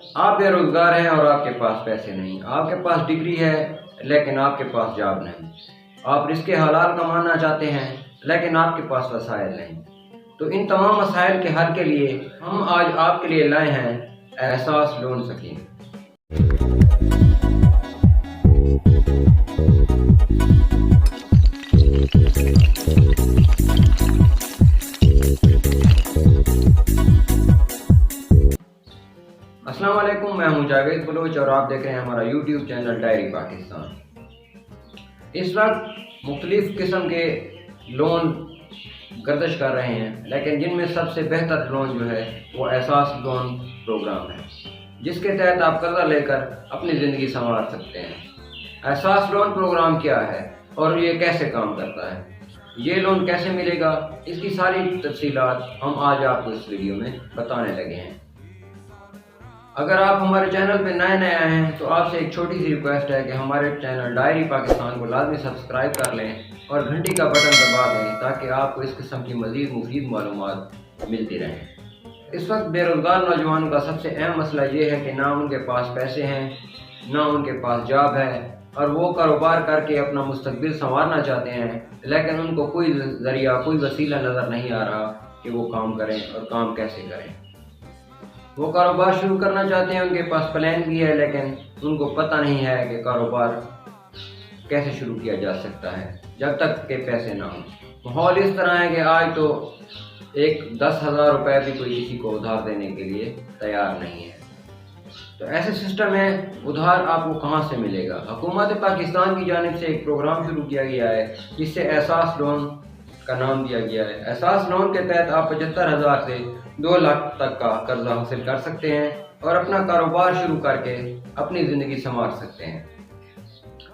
آپ بے روزگار ہیں اور آپ کے پاس پیسے نہیں، آپ کے پاس ڈگری ہے لیکن آپ کے پاس جاب نہیں، آپ رزق حلال کمانا چاہتے ہیں لیکن آپ کے پاس وسائل نہیں، تو ان تمام مسائل کے حل کے لیے ہم آج آپ کے لیے لائے ہیں احساس لون سکیم۔ السلام علیکم، میں ہوں جاوید بلوچ اور آپ دیکھ رہے ہیں ہمارا یوٹیوب چینل ڈائری پاکستان۔ اس وقت مختلف قسم کے لون گردش کر رہے ہیں، لیکن جن میں سب سے بہتر لون جو ہے وہ احساس لون پروگرام ہے، جس کے تحت آپ قرضہ لے کر اپنی زندگی سنوار سکتے ہیں۔ احساس لون پروگرام کیا ہے اور یہ کیسے کام کرتا ہے، یہ لون کیسے ملے گا، اس کی ساری تفصیلات ہم آج آپ کو اس ویڈیو میں بتانے لگے ہیں۔ اگر آپ ہمارے چینل پہ نئے آئے ہیں تو آپ سے ایک چھوٹی سی ریکویسٹ ہے کہ ہمارے چینل ڈائری پاکستان کو لازمی سبسکرائب کر لیں اور گھنٹی کا بٹن دبا دیں تاکہ آپ کو اس قسم کی مزید مفید معلومات ملتی رہیں۔ اس وقت بے روزگار نوجوانوں کا سب سے اہم مسئلہ یہ ہے کہ نہ ان کے پاس پیسے ہیں، نہ ان کے پاس جاب ہے، اور وہ کاروبار کر کے اپنا مستقبل سنوارنا چاہتے ہیں، لیکن ان کو کوئی ذریعہ، کوئی وسیلہ نظر نہیں آ رہا کہ وہ کام کریں اور کام کیسے کریں۔ وہ کاروبار شروع کرنا چاہتے ہیں، ان کے پاس پلان بھی ہے، لیکن ان کو پتہ نہیں ہے کہ کاروبار کیسے شروع کیا جا سکتا ہے جب تک کہ پیسے نہ ہوں۔ ماحول اس طرح ہے کہ آج تو ایک 10,000 روپے بھی کوئی کسی کو ادھار دینے کے لیے تیار نہیں ہے۔ تو ایسے سسٹم میں ادھار آپ کو کہاں سے ملے گا؟ حکومت پاکستان کی جانب سے ایک پروگرام شروع کیا گیا ہے جس سے احساس لون کا نام دیا گیا ہے۔ احساس لون کے تحت آپ 75,000 سے 2 لاکھ تک کا قرضہ حاصل کر سکتے ہیں اور اپنا کاروبار شروع کر کے اپنی زندگی سنوار سکتے ہیں۔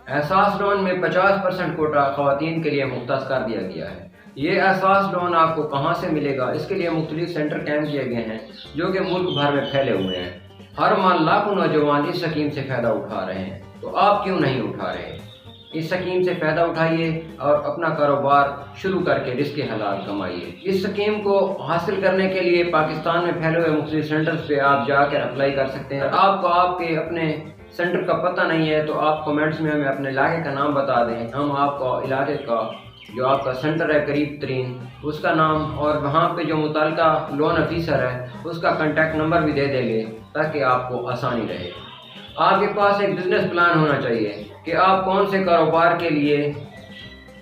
احساس لون میں 50% کوٹا خواتین کے لیے مختص کر دیا گیا ہے۔ یہ احساس لون آپ کو کہاں سے ملے گا، اس کے لیے مختلف سینٹر قائم کیے گئے ہیں جو کہ ملک بھر میں پھیلے ہوئے ہیں۔ ہر ماہ لاکھوں نوجوان اس سکیم سے فائدہ اٹھا رہے ہیں، تو آپ کیوں نہیں اٹھا رہے؟ اس سکیم سے فائدہ اٹھائیے اور اپنا کاروبار شروع کر کے رزق حلال کمائیے۔ اس سکیم کو حاصل کرنے کے لیے پاکستان میں پھیلے ہوئے مختلف سینٹرز پہ آپ جا کر اپلائی کر سکتے ہیں۔ آپ کو آپ کے اپنے سینٹر کا پتہ نہیں ہے تو آپ کمنٹس میں ہمیں اپنے علاقے کا نام بتا دیں، ہم آپ کو علاقے کا جو آپ کا سینٹر ہے قریب ترین اس کا نام اور وہاں پہ جو متعلقہ لون آفیسر ہے اس کا کانٹیکٹ نمبر بھی دے دیں گے تاکہ آپ کو آسانی رہے۔ آپ کے پاس ایک بزنس پلان ہونا چاہیے کہ آپ کون سے کاروبار کے لیے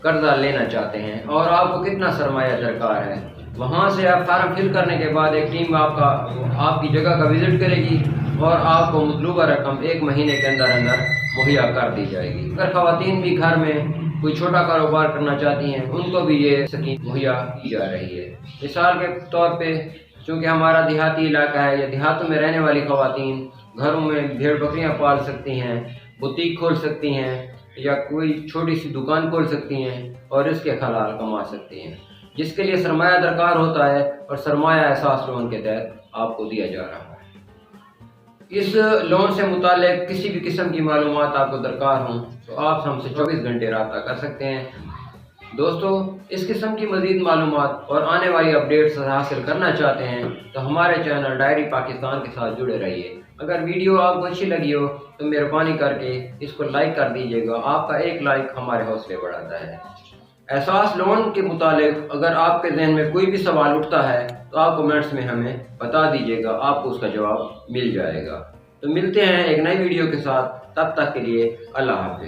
قرضہ لینا چاہتے ہیں اور آپ کو کتنا سرمایہ درکار ہے۔ وہاں سے آپ فارم فل کرنے کے بعد ایک ٹیم آپ کی جگہ کا وزٹ کرے گی اور آپ کو مطلوبہ رقم 1 مہینے کے اندر مہیا کر دی جائے گی۔ اگر خواتین بھی گھر میں کوئی چھوٹا کاروبار کرنا چاہتی ہیں ان کو بھی یہ اسکیم مہیا کی جا رہی ہے۔ مثال کے طور پہ چونکہ ہمارا دیہاتی علاقہ ہے یا دیہاتوں میں رہنے والی خواتین گھروں میں بھیڑ بکریاں پال سکتی ہیں، بوتیک کھول سکتی ہیں یا کوئی چھوٹی سی دکان کھول سکتی ہیں اور اس کے حلال کما سکتی ہیں، جس کے لیے سرمایہ درکار ہوتا ہے اور سرمایہ احساس لون کے تحت آپ کو دیا جا رہا ہے۔ اس لون سے متعلق کسی بھی قسم کی معلومات آپ کو درکار ہوں تو آپ ہم سے 24 گھنٹے رابطہ کر سکتے ہیں۔ دوستو، اس قسم کی مزید معلومات اور آنے والی اپڈیٹس حاصل کرنا چاہتے ہیں تو ہمارے چینل ڈائری پاکستان کے ساتھ جڑے رہیے۔ اگر ویڈیو آپ کو اچھی لگی ہو تو مہربانی کر کے اس کو لائک کر دیجیے گا، آپ کا ایک لائک ہمارے حوصلے بڑھاتا ہے۔ احساس لون کے متعلق اگر آپ کے ذہن میں کوئی بھی سوال اٹھتا ہے تو آپ کمنٹس میں ہمیں بتا دیجیے گا، آپ کو اس کا جواب مل جائے گا۔ تو ملتے ہیں ایک نئی ویڈیو کے ساتھ، تب تک کے لیے اللہ حافظ۔